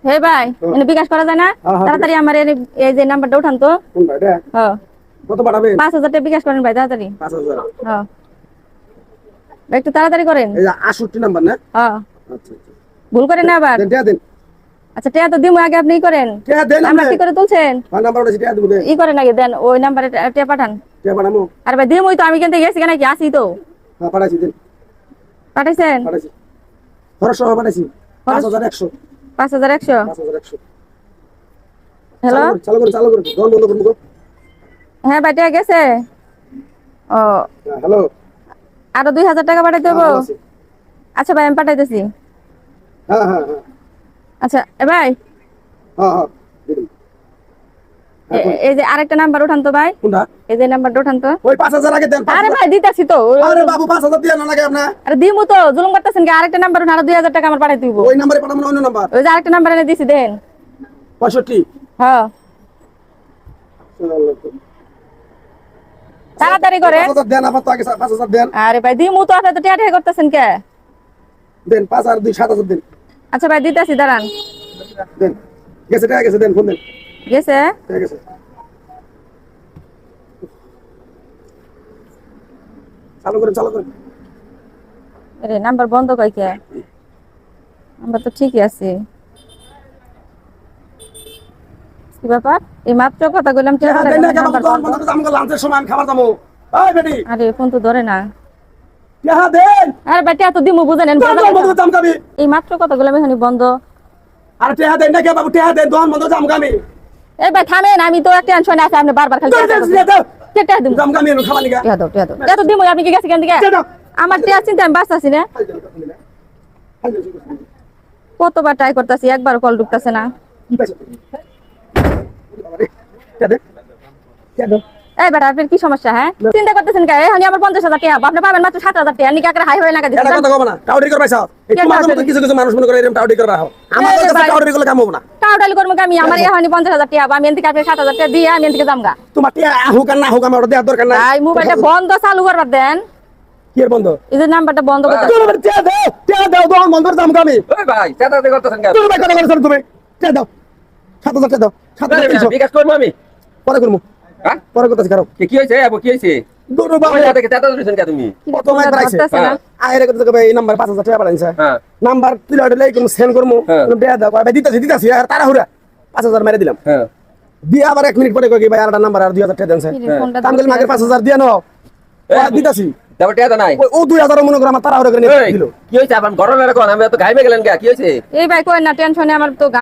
হে ভাই এনে বিকাশ করা যায় না তাড়াতাড়ি আমার এই যে নাম্বারটা উঠান তো কোনটা এটা হ্যাঁ কত পাঠাবেন 5000 টাকা বিকাশ করেন ভাই তাড়াতাড়ি 5000 হ্যাঁ ভাই একটু তাড়াতাড়ি করেন এই 68 নাম্বার না হ্যাঁ আচ্ছা আচ্ছা ভুল করেন না আবার দেন দেন আচ্ছা টাকা তো দিমু আগে আপনি করেন দেন নাম্বার কি করে তুলছেন ফোন নাম্বার ওটা দেন দেন ই করেন আগে দেন ওই নাম্বারে টাকা পাঠান কে পাঠামু আর ভাই দিমুই তো আমি কিন্তু গেছি কেন কি আসি তো হ্যাঁ পাঠাইছি দেন পাঠাইছেন পাঠাইছি খরচ সহ পাঠাইছি 5100 5100 5100 হ্যালো চালু করুন দোকান বন্ধ করুন হ্যাঁ ভাই টাকা গেছে ও হ্যালো আরো 2000 টাকা পাঠাইতে হবে আচ্ছা ভাই আমি পাঠাইতেছি হ্যাঁ হ্যাঁ হ্যাঁ আচ্ছা এ ভাই হ্যাঁ হ্যাঁ দিন এই যে আরেকটা নাম্বার উঠান তো ভাই কোনটা এই যে নাম্বারটা উঠান তো ওই 5000 আগে দেন আরে ভাই দিতাছি তো আরে বাবু 5000 দিয়ে না লাগে আপনি আরে দিমু তো জুলুম করতেছেন কি আরেকটা নাম্বার উঠান আরো 2000 টাকা আমার পাঠাই দিব ওই নম্বরে পাঠাবো না অন্য নাম্বার ওই যে আরেকটা নাম্বার এনে দিছি দেন 65 হ্যাঁ তাড়াতাড়ি করে 5000 দেন আবার তো আগে 5000 দেন আরে ভাই দিমু তো আপনি তো টিয়া টিয়া করতেছেন কে দেন 5000 2 7000 দেন আচ্ছা ভাই দিতাছি দাঁড়ান দেন গেছে টাকা গেছে দেন ফোন দেন গেছে টাকা গেছে চালু করেন আরে নাম্বার বন্ধ কই কে নাম্বার তো ঠিকই আছে কি ব্যাপার এই মাত্র কথা কইলাম টিয়া হ্যাঁ দেন না কেন দোকান বন্ধ করে আমাকে লাঞ্চের সময় আমি খাবার দামো এই বেটি আরে ফোন তো ধরে না হ্যাঁ দেন আরে ভাই টিয়া তো দিমু বুঝেন দোকান বন্ধ করে দাম খাবি এই মাত্র কথা কইলাম এখানে বন্ধ আর টাকা দেন না কে বাবু টাকা দেন দোকান বন্ধ দাম খাবি এই ভাই থামেন আমি তো একটা টেনশনে আছে আপনি বারবার খালি টিয়া দিমু দাম খাবি খাবার নিগা টিয়া তো দিমু আপনি কি গেছে কেন দিকে আমার টিয়া চিন্তা আমি বাঁচতাছি না কতবার ট্রাই করতেছি একবার কল ঢুকতেছে না এই বেটা আপনার কি সমস্যা হ্যাঁ চিন্তা করতেছেন কে এখন আমার 50,000 টাকা আপনি পাবেন মাত্র 7,000 টাকা নিকা করে হাই হয়ে লাগা দিচ্ছেন কথা কব না টাউডি করবাইছ একটু মাঝে মধ্যে কিছু কিছু মানুষ মনে করে এরকম টাউডি করবা আমার কাছে টাউডি করলে কাম হবে না টাউটালি করব আমি আমার এখন 50,000 টাকা আমি এনতে কাপে 7,000 টাকা দিয়ে আমি এনতে জামগা তোমার টিয়া হোক আর না হোক আমার দেওয়ার দরকার নাই ভাই মোবাইলটা বন্ধ চালু করবার দেন কি এর বন্ধ এই যে নাম্বারটা বন্ধ করতে তুমি টিয়া দাও দোকান বন্ধ করে দাম খাবি ওই ভাই চেতাতে করতেছেন কেন তুমি ভাই কথা বলছ তুমি টিয়া দাও 7,000 টাকা দাও 7,000 বিকাশ করবো আমি পরে করবো হ্যাঁ পরে করতেছি কারো কি হয়েছে আবু কি হয়েছে দুটো বাবা ওই থেকে চেতা ধরেছেন কে তুমি কত মাইক রাখছে ধরতেছে না। আইরে কত টাকা এই নাম্বার 5,000 টাকা পাঠাইছে হ্যাঁ নাম্বার তুই লড়লে কোন সেন্ড করমু হ্যাঁ। দেয়া দাও ভাই দিতাছি আর তারা হুরা 5,000 মেরে দিলাম হ্যাঁ দিয়ে আবার 1 মিনিট পরে কই কি ভাই আরটা নাম্বার আর 2,000 টাকা দেনছে ফোনটা কাম করলে আগে 5,000 দিয়ে নাও দিতাছি তারপর টিয়া নাই ও 2,000 মনে করে আমার তারা হুরা করে নিয়ে এই, দিল কি হয়েছে আপনার ঘটনা এরকম আমি তো গাইবে গেলেন কে কি হয়েছে এই ভাই কই না টেনশনে আমার তো